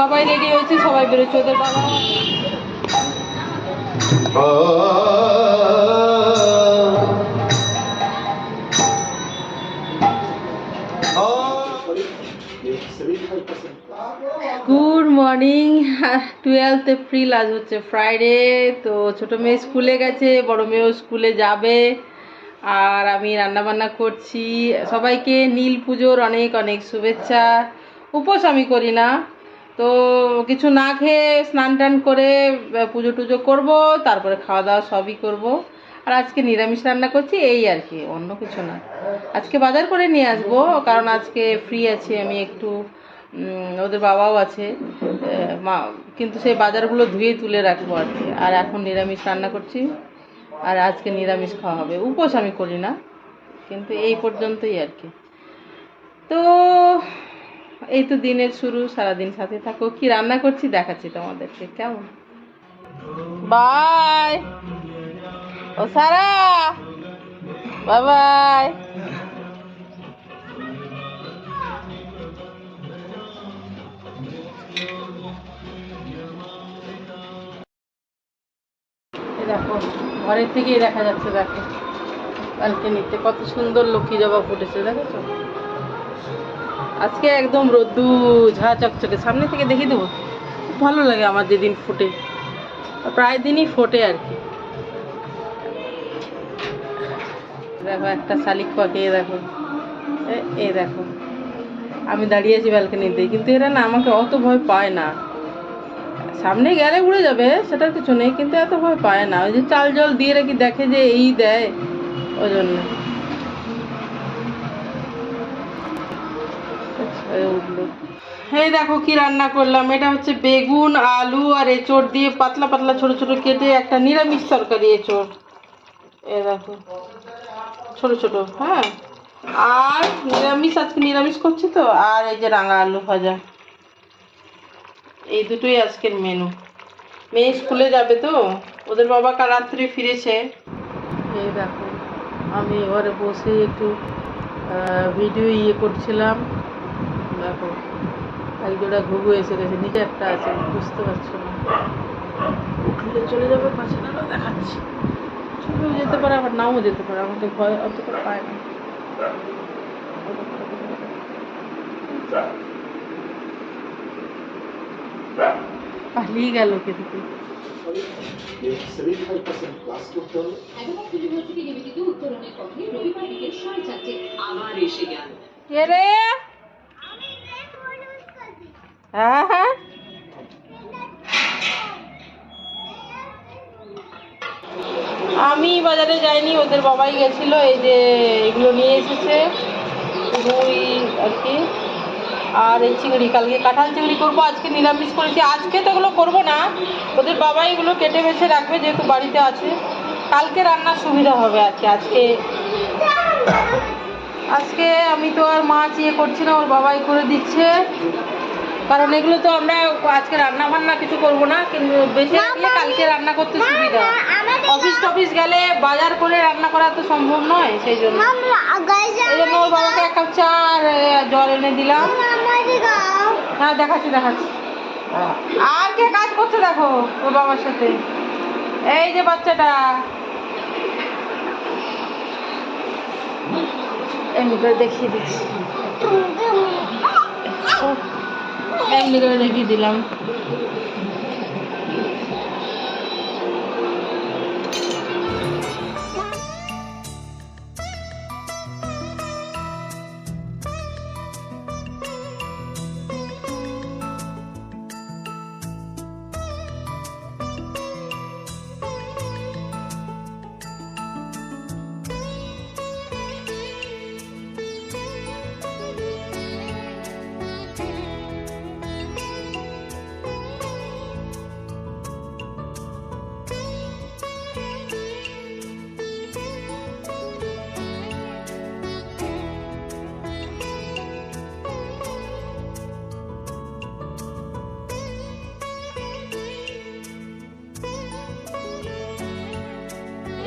সবাই রেডি হয়েছে, সবাই বেরোচ্ছে, ওদের বাবা গুড মর্নিং। 12 এপ্রিল, আজ হচ্ছে ফ্রাইডে। তো ছোটো মেয়ে স্কুলে গেছে, বড় মেয়েও স্কুলে যাবে, আর আমি রান্নাবান্না করছি। সবাইকে নীল পুজোর অনেক অনেক শুভেচ্ছা। উপোস আমি করি না, তো কিছু না খেয়ে স্নান টান করে পুজো টুজো করবো, তারপরে খাওয়া দাওয়া সবই করব। আর আজকে নিরামিষ রান্না করছি, এই আর কি, অন্য কিছু না। আজকে বাজার করে নিয়ে আসবো, কারণ আজকে ফ্রি আছি আমি একটু, ওদের বাবাও আছে মা, কিন্তু সেই বাজারগুলো ধুয়ে তুলে রাখবো আর কি। আর এখন নিরামিষ রান্না করছি, আর আজকে নিরামিষ খাওয়া হবে। উপোস আমি করি না, কিন্তু এই পর্যন্তই আর কি। তো এই তো দিনের শুরু, সারাদিন সাথে থাকো। কি রান্না করছি দেখাচ্ছি তোমাদেরকে, কেমন? বাই ও সারা, বাই বাই। দেখো, ঘরের থেকেই দেখা যাচ্ছে, দেখো ব্যালকনিতে কত সুন্দর লক্ষ্মী জবা ফুটেছে, দেখেছো? আজকে একদম রোদ্দু ঝা চকচকে, সামনে থেকে দেখিয়ে দেবো। খুব ভালো লাগে আমার যেদিন ফুটে, প্রায় দিনই ফোটে আর কি। দেখো একটা শালিক পাখি, দেখো এই দেখো, আমি দাঁড়িয়ে আছি ব্যালকনিতে, কিন্তু এরা না আমাকে অত ভয় পায় না। সামনে গেলে উড়ে যাবে, সেটার কিছু নেই, কিন্তু এত ভয় পায় না। ওই যে চাল জল দিয়ে রাখি, দেখে যে এই দেয়, ওই জন্য উঠলো। এই দেখো কি রান্না করলাম। এটা হচ্ছে বেগুন, আলু আর এঁচড় দিয়ে পাতলা পাতলা ছোট ছোট কেটে একটা নিরামিষ তরকারি। এঁচড়, এ দেখো ছোট ছোট, হ্যাঁ। আর নিরামিষ, আজকে নিরামিষ করছি তো। আর এই যে রাঙা আলু ভাজা, এই দুটোই আজকের মেনু। মেয়ে স্কুলে যাবে তো, ওদের বাবা কাল রাত্রে ফিরেছে। এই দেখো, আমি এবারে বসে একটু ভিডিও করছিলাম। দেখো এক জোড়া ঘুঘু এসে গেছে, নিচে একটা আছে, বুঝতে পারছো না, উঠলে চলে যাবে পাশে। না দেখাচ্ছি, ছুটেও যেতে পারে, আবার নাও যেতে পারে, আমাকে ভয় অতটা পায় না। পালিয়ে গেল কিন্তু। হ্যাঁ হ্যাঁ, আমি বাজারে যাইনি, ওদের বাবাই গেছিলো। এই যে এগুলো নিয়ে এসেছে, রুই আর কি, আর এই চিংড়ি। কালকে কাঁঠাল চিংড়ি করবো, আজকে নিরামিষ করেছি। আজকে তো এগুলো করবো না, ওদের বাবাই এগুলো কেটে বেছে রাখবে, যেহেতু বাড়িতে আছে। কালকে রান্নার সুবিধা হবে আর কি। আজকে আমি তো আর মাছ করছি না, ওর বাবাই করে দিচ্ছে, কারণ এগুলো তো আমরা আজকে রান্না বান্না কিছু করবো না, কিন্তু বেশি রাখলে কালকে রান্না করতে সুবিধা। অফিস টফিস গেলে বাজার করে রান্না করা তো সম্ভব নয়, সেই জন্য ওর বাবাকে এক কাপ চা আর জল এনে দিলাম। হ্যাঁ দেখাচ্ছি। আর কে কাজ করছে দেখো ওর বাবার সাথে, এই যে বাচ্চাটা, এমনি করে দেখিয়ে দিচ্ছি, এমনি করে দেখিয়ে দিলাম।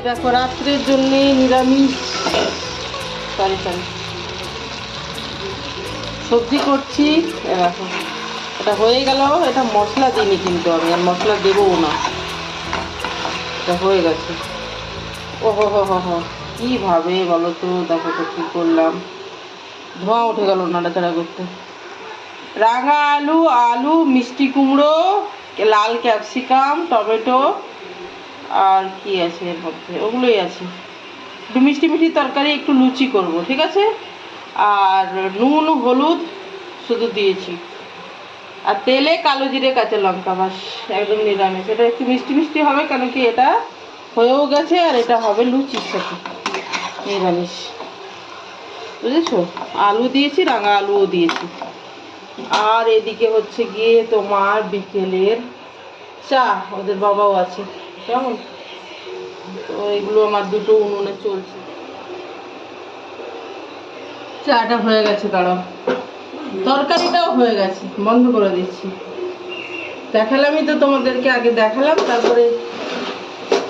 দেখো রাত্রের জন্য নিরামিষ সরি সবজি করছি। দেখো এটা হয়ে গেল। এটা মশলা দিইনি কিন্তু আমি আর মশলা দেবও না। এটা হয়ে গেছে। ও হো হো হো হো, কীভাবে বলো তো, দেখো তো কী করলাম, ধোঁয়া উঠে গেল নাড়াচাড়া করতে। রাঙা আলু, আলু, মিষ্টি কুমড়ো, লাল ক্যাপসিকাম, টমেটো, আর কি আছে এর মধ্যে, ওগুলোই আছে। একটু মিষ্টি মিষ্টি তরকারি, একটু লুচি করব, ঠিক আছে। আর নুন হলুদ শুধু দিয়েছি, আর তেলে কালো জিরে কাঁচা লঙ্কা, বাস, একদম নিরামিষ। এটা একটু মিষ্টি মিষ্টি হবে, কেন কি এটা হয়েও গেছে, আর এটা হবে লুচির সাথে নিরামিষ, বুঝেছো। আলু দিয়েছি, রাঙা আলুও দিয়েছি। আর এদিকে হচ্ছে গিয়ে তোমার বিকেলের চা, ওদের বাবাও আছে, কেমন। তো এগুলো আমার দুটো উনুনে চলছে। চাটা হয়ে গেছে, কারণ তরকারিটাও হয়ে গেছে, বন্ধ করে দিচ্ছি। দেখালামই তো তোমাদেরকে, আগে দেখালাম, তারপরে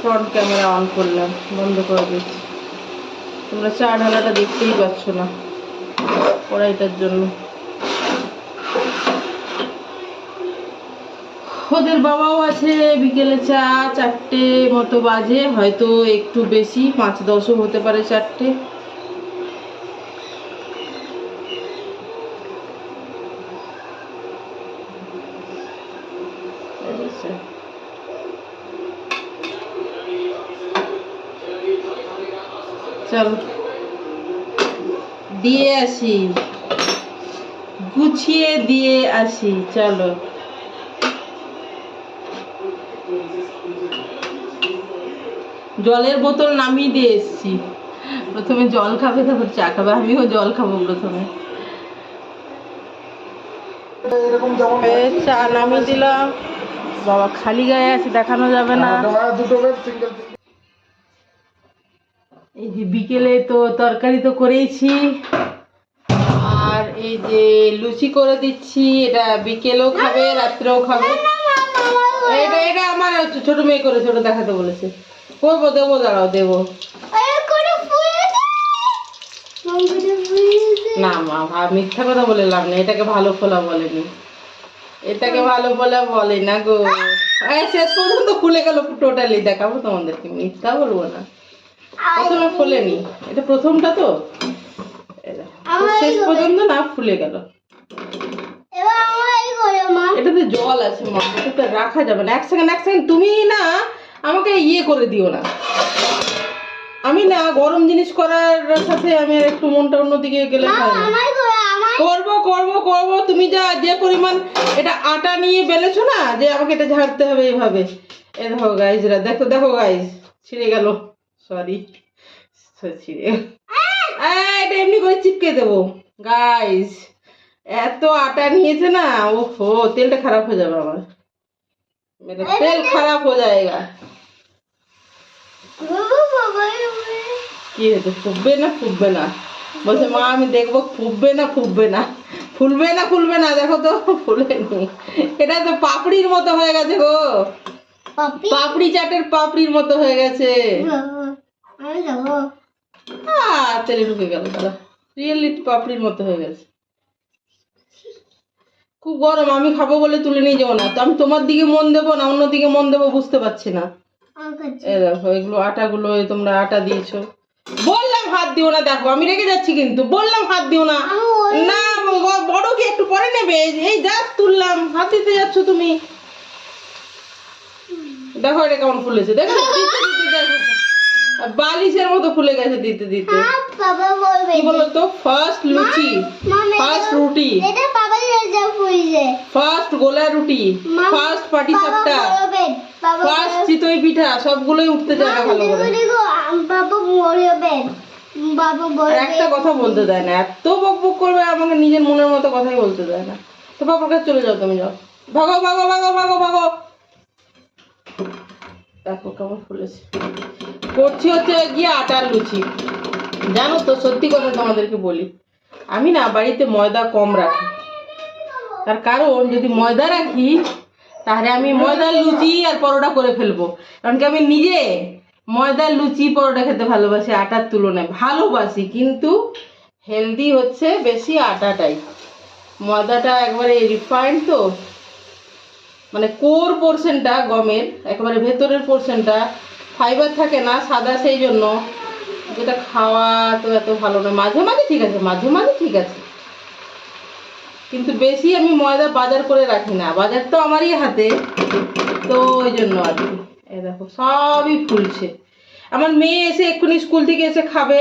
ফ্রন্ট ক্যামেরা অন করলাম, বন্ধ করে দিচ্ছি। তোমরা চা ঢালাটা দেখতেই পাচ্ছ না কড়াইটার জন্য। ওদের বাবাও আছে, বিকেলে চা 4টে মতো বাজে, হয়তো একটু বেশি, 5-10ও হতে পারে 4টে। চলো দিয়ে আসি, গুছিয়ে দিয়ে আসি, চলো। জলের বোতল নামিয়ে দিয়ে এসছি। প্রথমে জল খাবে, তারপর চা খাবে। আমিও জল খাবো প্রথমে। চা নামিয়ে দিলাম। বাবা খালি গায়ে আছে, দেখানো যাবে না। এই যে বিকেলে তো তরকারি তো করেইছি, আর এই যে লুচি করে দিচ্ছি। এটা বিকেলেও খাবে, রাত্রেও খাবে। এটা এটা আমার ছোট মেয়ে করেছে, ওটা দেখাতে বলেছে। করবো, দেবো, দাঁড়াও দেবো। না মা, মিথ্যা কথা বলে লাভ নেই, এটাকে ভালো ফোলা বলেনি, এটাকে ভালো ফোলা বলে না গো। শেষ পর্যন্ত ফুলে গেল টোটালি, দেখাবো তোমাদেরকে, মিথ্যা বলবো না। প্রথমে ফোলেনি, এটা প্রথমটা তো, শেষ পর্যন্ত না ফুলে গেল। এটাতে জল আছে মা, এটাতে রাখা যাবে না। এক সেকেন্ড তুমি না আমাকে ইয়ে করে দিও না। আমি না গরম জিনিস করার সাথে আমি একটু মনটা অন্যদিকে গেলে করবো। তুমি যে পরিমাণ এটা আটা নিয়ে বেলেছো না, যে আমাকে এটা ঝাড়তে হবে এইভাবে। এ দেখো গাইজরা, দেখো গাইজ, ছিঁড়ে গেল, সরি ছিঁড়ে, এটা এমনি করে চিপকে দেবো গাইজ। এত আটা নিয়েছে না, ওহো, তেলটা খারাপ হয়ে যাবে আমার, তেল খারাপ হয়ে যায়গা। কি হয়েছে, ফুটবে না বলছে মা, আমি দেখবো ফুটবে না। দেখো তো ফুলেনি, এটা তো পাপড়ির মতো হয়ে গেছে গো, পাপড়ি চাটের পাপড়ির মতো হয়ে গেছে। তেলে ঢুকে গেল, দাদা রিয়েলি পাপড়ির মতো হয়ে গেছে। খুব গরম, আমি খাবো বলে তুলে নিয়ে যাবো না তো, আমি তোমার দিকে মন দেবো না অন্যদিকে মন দেবো বুঝতে পারছি না। এই দেখো এগুলো আটাগুলো, তোমরা আটা দিয়েছো, বললাম হাত দিও না। দেখো আমি রেগে যাচ্ছি কিন্তু, বললাম হাত দিও না। না বড় কি একটু পরে নেবে, এই যা তুললাম, হাত দিতে যাচ্ছ তুমি। দেখো এটা কেমন ফুলেছে, দেখো বালিশের মতো ফুলে গেছে দিতে দিতে। কি বলতো, ফার্স্ট লুচি, ফার্স্ট রুটি, ফার্স্ট গোলা রুটি, ফার্স্ট পাটি সাপটা, ফার্স্ট চিতই পিঠা, সবগুলোই উঠতে চায় না ভালো করে। একটা কথা বলতে দেয় না, এত বকবক করবে আমাকে, নিজের মনের মতো কথাই বলতে দেয় না। তো বাবার কাছে চলে যাও, তুমি যাও, ভাগো। দেখো কেমন ফুলেছে। করছি হচ্ছে গিয়ে আটার লুচি। জানো তো, সত্যি কথা তোমাদেরকে বলি, আমি না বাড়িতে ময়দা কম রাখি। তার কারণ যদি ময়দা রাখি তাহলে আমি ময়দার লুচি আর পরোটা করে ফেলবো। কারণ কি আমি নিজে ময়দার লুচি পরোটা খেতে ভালোবাসি, আটার তুলনায় ভালোবাসি, কিন্তু হেলদি হচ্ছে বেশি আটাটাই। ময়দাটা একবারে রিফাইন্ড তো, মানে কোর পোর্শনটা গমের একেবারে ভেতরের পোর্শনটা ফাইবার থাকে না সাদা, সেই জন্য যেটা খাওয়া তো এত ভালো নয়। মাঝে মাঝে ঠিক আছে, মাঝে মাঝে ঠিক আছে, কিন্তু বেশি আমি ময়দা বাজার করে রাখি না, বাজার তো আমারই হাতে, তো ওই জন্য আর কি। এই দেখো সবই ফুলছে। আমার মেয়ে এসে এক্ষুনি স্কুল থেকে এসে খাবে,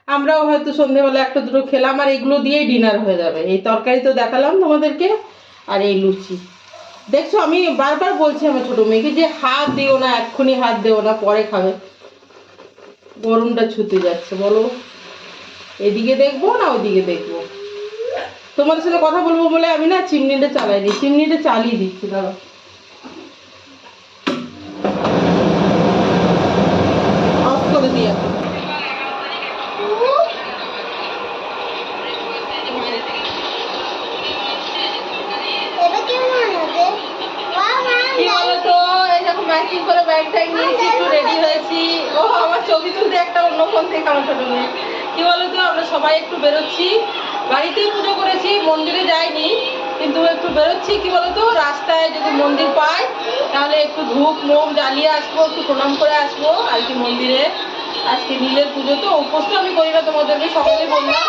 আমরাও হয়তো সন্ধেবেলা একটা দুটো খেলাম, আর এগুলো দিয়েই ডিনার হয়ে যাবে। এই তরকারি তো দেখালাম তোমাদেরকে, আর এই লুচি। দেখছো আমি বারবার বলছি আমার ছোটো মেয়েকে যে হাত দিও না, এক্ষুনি হাত দিও না, পরে খাবে। গরমটা ছুতে যাচ্ছে, বলো এদিকে দেখবো না ওইদিকে দেখবো। তোমাদের সাথে কথা বলবো বলে আমি না চিমনিটা চালাইনি, চিমনিটা চালিয়ে দিচ্ছি, দাঁড়াও। অফ করে দিই এখন। কি বলতো, এই যখন ম্যাচিং করে ব্যাগ ট্যাগ নিয়েছি, একটু রেডি হয়েছি। ও আমার ছবি তুলতে একটা অন্য ফোন থেকে আমার ছোটো মেয়ে। কি বলতো, আমরা সবাই একটু বেরোচ্ছি, বাড়িতেই পুজো করেছি, মন্দিরে যাইনি, কিন্তু একটু বেরোচ্ছি। কি বলতো, রাস্তায় যদি মন্দির পাই তাহলে একটু ধূপ মোম জ্বালিয়ে আসবো, একটু প্রণাম করে আসবো আর কি মন্দিরে। আজকে নীলের পুজো তো, উপোস তো আমি করি না, তোমাদেরকে সকালে বললাম।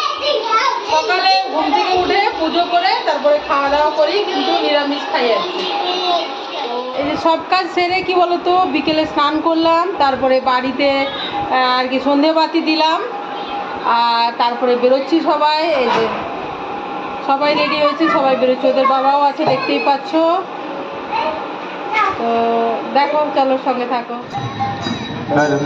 সকালে ঘুম থেকে উঠে পুজো করে তারপরে খাওয়া দাওয়া করি, কিন্তু নিরামিষ খাই আর কি। এই যে সব কাজ সেরে কি বলতো, বিকেলে স্নান করলাম, তারপরে বাড়িতে আর কি সন্ধে বাতি দিলাম, আর তারপরে বেরোচ্ছি সবাই। এই যে সবাই রেডি হয়েছি, সবাই বেরোচ্ছি, ওদের বাবাও আছে দেখতেই পাচ্ছ। তো দেখো, চলো সঙ্গে থাকো। হরে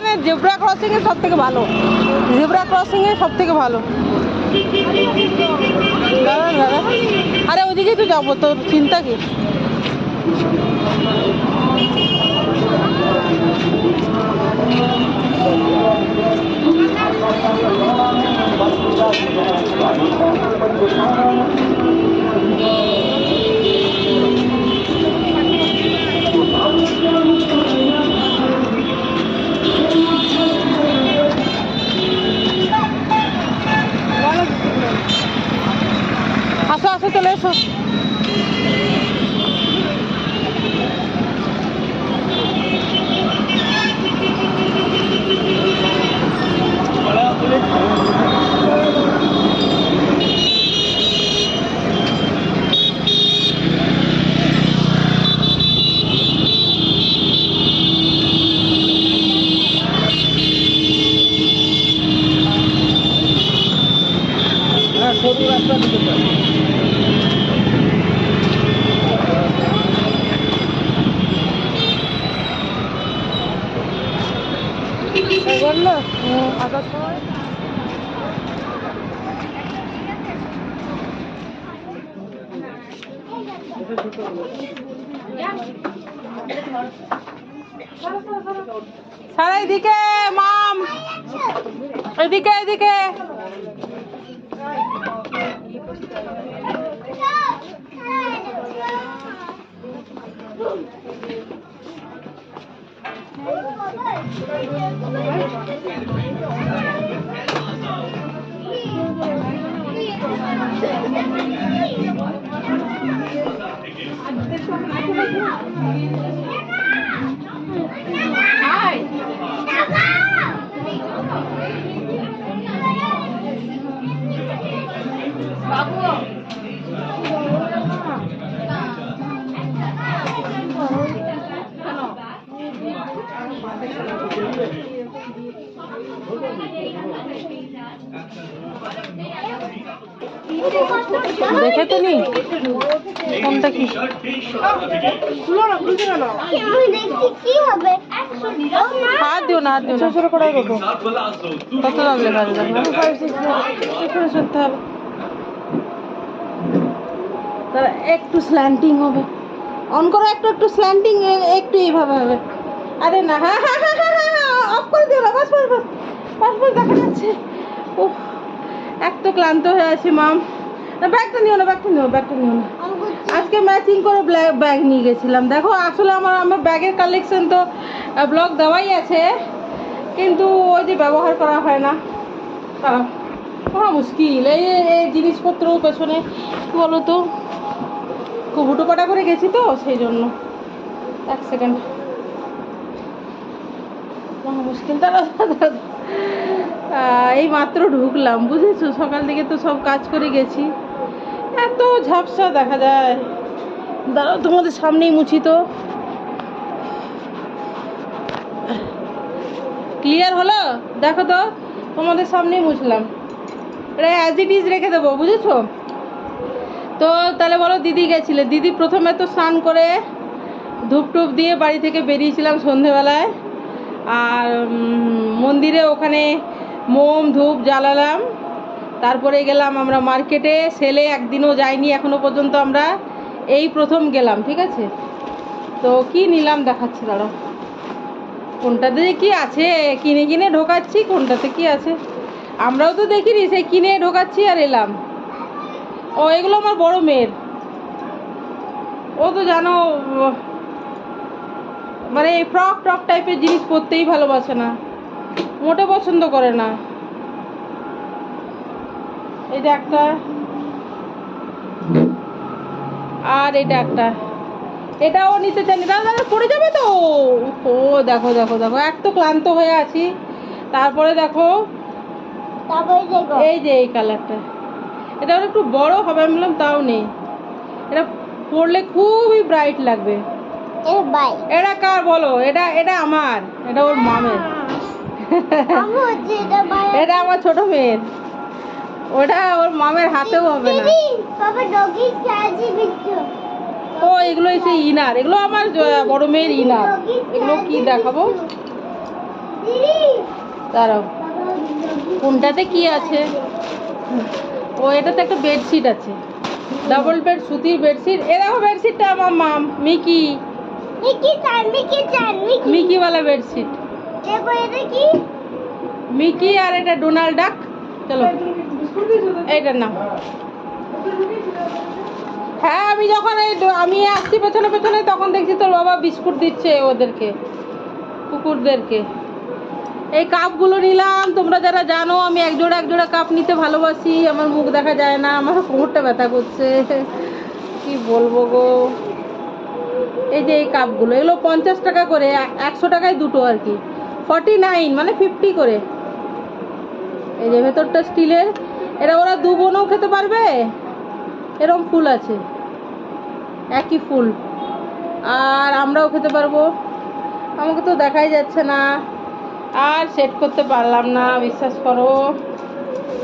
এখানে জেব্রা ক্রসিং এ সব থেকে ভালো, জেব্রা ক্রসিং এ সব থেকে ভালো। দাঁড়া দাঁড়া, আরে ওইদিকেই তো যাবো, তোর চিন্তা কি? আসো আসো, চলে এসো। সরু রাস্তা দিতে চাই। বললো আসার সময় সারা এদিকে মাম, এদিকে এদিকে। দেখে তো নি কোনটা কি, হাত দিও না, হাত দিও না। শুরু করাই কত কত দাম লেখা আছে? চলতে হবে, তারা একটু স্ল্যান্টিং হবে। অন করো, একটু একটু স্ল্যান্টিং, একটু এইভাবে হবে। আরে না, হ্যাঁ হ্যাঁ হ্যাঁ হ্যাঁ হ্যাঁ, অফ করে দিও না, বাস বাস বাস বাস বাস, দেখা যাচ্ছে। ও এক তো ক্লান্ত হয়ে আছি মাম। না ব্যাগটা নিও না, ব্যাগটা নিও, ব্যাগটা নিও না। আজকে ম্যাচিং করে ব্যাগ নিয়ে গেছিলাম। দেখো আসলে আমার ব্যাগের কালেকশন তো ব্লগ দেওয়াই আছে, কিন্তু ওই যে ব্যবহার করা হয় না, তারা করা মুশকিল। এই জিনিসপত্র পেছনে কী বলো তো, খুব হুটোপাটা করে গেছি তো সেই জন্য। এক সেকেন্ড, মুশকিল। তারা এই মাত্র ঢুকলাম, বুঝেছো? সকাল থেকে তো সব কাজ করে গেছি, এত ঝাপসা দেখা যায়। দাঁড়াও তোমাদের সামনেই মুছি তো। ক্লিয়ার হলো? দেখো তো, তোমাদের সামনেই মুছলাম। এটা অ্যাজ ইট ইজ রেখে দেবো, বুঝেছো? তো তাহলে বলো, দিদি গেছিলে? দিদি প্রথমে তো স্নান করে ধূপ টুপ দিয়ে বাড়ি থেকে বেরিয়েছিলাম সন্ধেবেলায়, আর মন্দিরে ওখানে মোম ধূপ জ্বালালাম। তারপরে গেলাম আমরা মার্কেটে, সেলে একদিনও যাইনি এখনো পর্যন্ত, আমরা এই প্রথম গেলাম, ঠিক আছে? তো কি নিলাম দেখাচ্ছি, দাঁড়াও। কোনটাতে কি আছে কিনে কিনে ঢোকাচ্ছি, কোনটাতে কি আছে আমরাও তো দেখিনি, সেই কিনে ঢোকাচ্ছি আর এলাম। ও এগুলো আমার বড় মেয়ের, ও তো জানো মানে এই ফ্রক টক টাইপের জিনিস পরতেই ভালোবাসে না, মোটে পছন্দ করে না। এটা একটা, আর এটা একটা, এটাও নিতে চাইনি। দাদা পড়ে যাবে তো। ও দেখো দেখো দেখো, এক তো ক্লান্ত হয়ে আছি, তারপরে দেখো এই যে এই কালারটা, এটা একটু বড় হবে আমি বললাম, তাও নেই। এটা পরলে খুবই ব্রাইট লাগবে। এটা কার বলো? এটা এটা আমার, এটা ওর মামের। এটা আমার ছোট মেয়ের, ওটা ওর মামের হাতেও হবে না। ও এগুলো এসে ইনার, এগুলো আমার বড় মেয়ের ইনার। এগুলো কি দেখাবো, দাঁড়াও, কোনটাতে কি আছে? ও, এটাতে একটা বেডশিট আছে, ডাবল বেড সুতির বেডশিট। এ দেখো বেডশিটটা আমার মাম মিকি, মিকিওয়ালা বেডশিট। মিকি আর এটা ডোনাল্ড ডাক। চলো এইটার নাম। হ্যাঁ, আমি যখন আমি আসছি পেছনে পেছনে তখন দেখছি তোর বাবা বিস্কুট দিচ্ছে ওদেরকে, কুকুরদেরকে। এই কাপগুলো নিলাম। তোমরা যারা জানো আমি এক জোড়া কাপ নিতে ভালোবাসি। আমার মুখ দেখা যায় না, আমার কোমরটা ব্যথা করছে, কি বলবো গো। এই যে এই কাপগুলো, এগুলো 50 টাকা করে, 100 টাকায় দুটো আর কি, 49 মানে 50 করে। এই যে ভেতরটা স্টিলের, এটা ওরা দু বোনও খেতে পারবে। এরকম ফুল আছে, একই ফুল, আর আমরাও খেতে পারবো। আমাকে তো দেখাই যাচ্ছে না, আর সেট করতে পারলাম না, বিশ্বাস করো।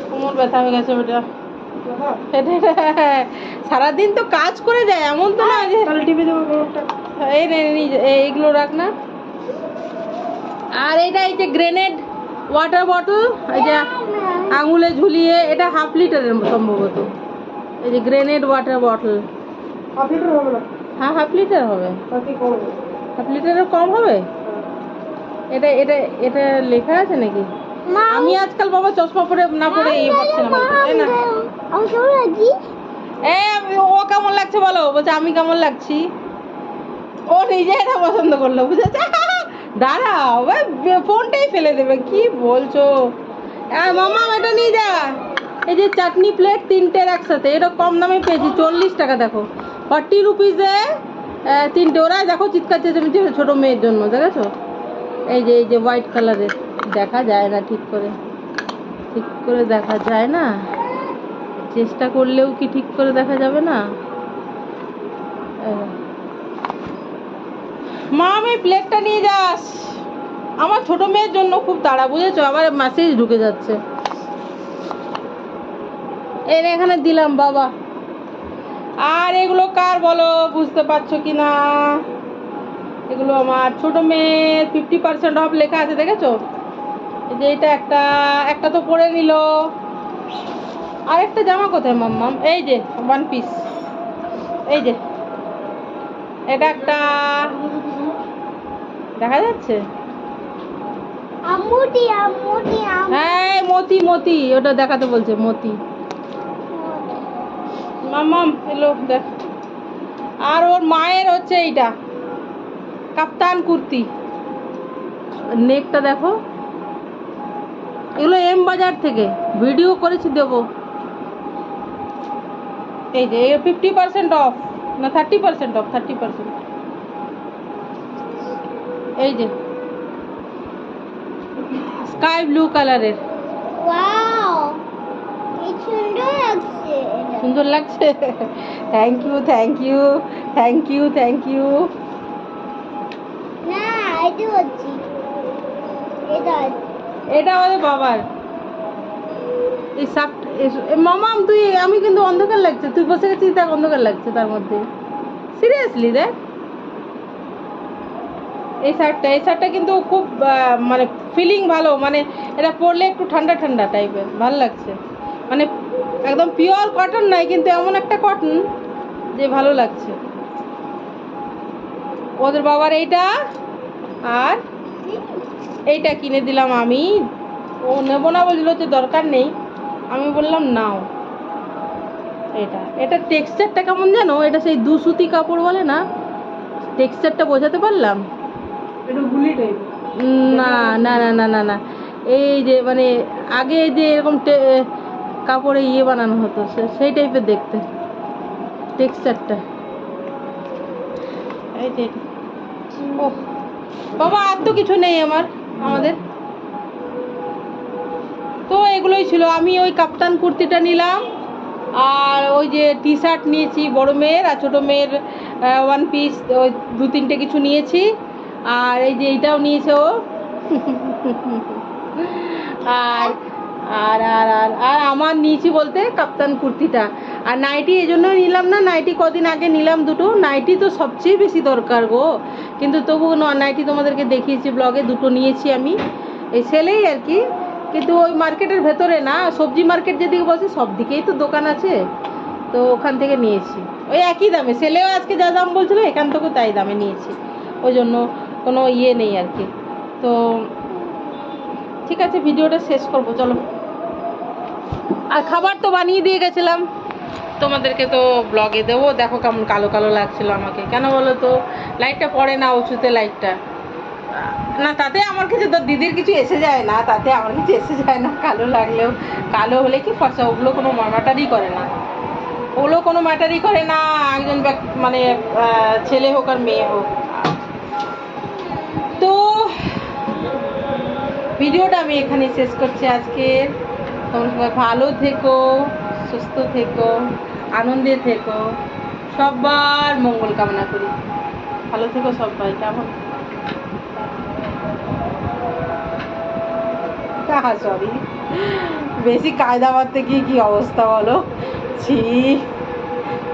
কোমর ব্যথা হয়ে গেছে বেটা। সারাদিন তো কাজ করে যায়, এমন তো না যে টিভি দেবো। এই নে, এইগুলো রাখ না। আর এটা এই যে গ্রেনেড ওয়াটার বটল, এই যে আঙুলে ঝুলিয়ে, এটা 1/2 লিটারের সম্ভবত। এই যে গ্রেনেড ওয়াটার বটল। 1/2 লিটার হবে না? হ্যাঁ, 1/2 লিটার হবে। 1/2 লিটারের কম হবে? এটা এটা এটা লেখা আছে নাকি? আমি আজকাল বাবা চশমা পরে না পরে এই পাচ্ছি না, তাই না? ও কেমন লাগছে বলো, বলছে আমি কেমন লাগছি। ও নিজে এটা পছন্দ করলো, বুঝেছে? দাঁড়াও, ফোনটাই ফেলে দেবে, কি বলছো? মামা এটা নিয়ে যা। এই যে চাটনি প্লেট 3টের একসাথে, এটা কম দামে পেয়েছি, 40 টাকা। দেখো 40 রুপিসে 3টে। ওরা দেখো চিৎকার চেঁচামেচি ছোটো মেয়ের জন্য, দেখেছো? এই যে হোয়াইট কালারের, দেখা যায় না ঠিক করে দেখা যায় না, চেষ্টা করলেও কি ঠিক করে দেখা যাবে না? মা, আমি প্লেটটা নিয়ে যাস, আমার ছোট মেয়ের জন্য খুব তাড়া, বুঝেছো? আবার মেসেজ ঢুকে যাচ্ছে। এখানে দিলাম বাবা। আর এগুলো কার বলো, বুঝতে পারছো কি না? এগুলো আমার ছোট মেয়ের, 50% অফ লেখা আছে, দেখেছো? এই যে এটা একটা তো পরে নিল। আর একটা জামা কোথায় মাম্মাম? এই যে 1 পিস, এই যে এটা একটা, দেখা যাচ্ছে? হ্যাঁ, মতি, ওটা দেখাতে বলছে, মতি। মাম্মাম এলো দেখ। আর ওর মায়ের হচ্ছে এইটা কাপ্তান কুর্তি, নেকটা দেখো। এগুলো এম বাজার থেকে, ভিডিও করেছি, দেবো। এই যে 50% অফ, না 30% অফ, 30%। এই যে স্কাই ব্লু কালারের, সুন্দর লাগছে। Thank you, thank you, thank you, thank you. এটা আমাদের বাবার। এই শার্ট মামাম, তুই, আমি কিন্তু অন্ধকার লাগছে, তুই বসে গেছিস দেখ, অন্ধকার লাগছে তার মধ্যে, সিরিয়াসলি দেখ। এই শার্টটা কিন্তু খুব মানে ফিলিং ভালো, মানে এটা পরলে একটু ঠান্ডা ঠান্ডা টাইপের ভালো লাগছে, মানে একদম পিওর কটন নয়, কিন্তু এমন একটা কটন যে ভালো লাগছে। ওদের বাবার এইটা, আর এইটা কিনে দিলাম আমি। ও নেবো না বলছিল, যে দরকার নেই, আমি বললাম নাও। এটা টেক্সচারটা কেমন জানো? এটা সেই দুসুতি কাপড় বলে না, টেক্সচারটা বোঝাতে পারলাম? না না না না না না, এই যে মানে আগে যে এরকম কাপড়ে বানানো হতো, সেই টাইপের দেখতে টেক্সচারটা। এই যে ও বাবা, আর তো কিছু নেই আমাদের তো এগুলোই ছিল। আমি ওই কাপ্তান কুর্তিটা নিলাম, আর ওই যে টি শার্ট নিয়েছি বড় মেয়ের, আর ছোটো মেয়ের 1 পিস, ওই 2-3টে কিছু নিয়েছি। আর এই যে এইটাও নিয়েছে ও। আর আর আর আর আর আমার নিয়েছি বলতে কাপ্তান কুর্তিটা। আর নাইটি এই জন্যই নিলাম না, নাইটি কদিন আগে নিলাম দুটো, নাইটি তো সবচেয়ে বেশি দরকার গো, কিন্তু তবু নাইটি তোমাদেরকে দেখিয়েছি ব্লগে, দুটো নিয়েছি আমি এই সেলেই আর কি। কিন্তু ওই মার্কেটের ভেতরে না, সবজি মার্কেট যেদিকে বসে সব দিকেই তো দোকান আছে, তো ওখান থেকে নিয়েছি ওই একই দামে, সেলেও আজকে যা দাম বলছিল এখান থেকেও তাই দামে নিয়েছি, ওই জন্য কোনো ইয়ে নেই আর কি। তো ঠিক আছে, ভিডিওটা শেষ করবো চলো। আর খাবার তো বানিয়ে দিয়ে গেছিলাম, তোমাদেরকে তো ব্লগে দেবো। দেখো কেমন কালো কালো লাগছিল আমাকে, কেন বলো তো, লাইটটা পড়ে না উঁচুতে লাইটটা, না তাতে আমার কিছু তো দিদির কিছু এসে যায় না, তাতে আমার কিছু এসে যায় না কালো লাগলেও, কালো হলে কি ফর্সা, ওগুলো কোনো ম্যাটারই করে না, ওগুলো কোনো ম্যাটারই করে না, একজন মানে ছেলে হোক আর মেয়ে হোক। তো ভিডিওটা আমি এখানে শেষ করছি আজকে। তোমরা সবাই ভালো থেকো, সুস্থ থেকো, আনন্দে থেকো, সবার মঙ্গল কামনা করি। ভালো থেকো সবাই, কেমন? সরি, বেশি কায়দা মারতে গিয়ে কি অবস্থা বলো, ছি।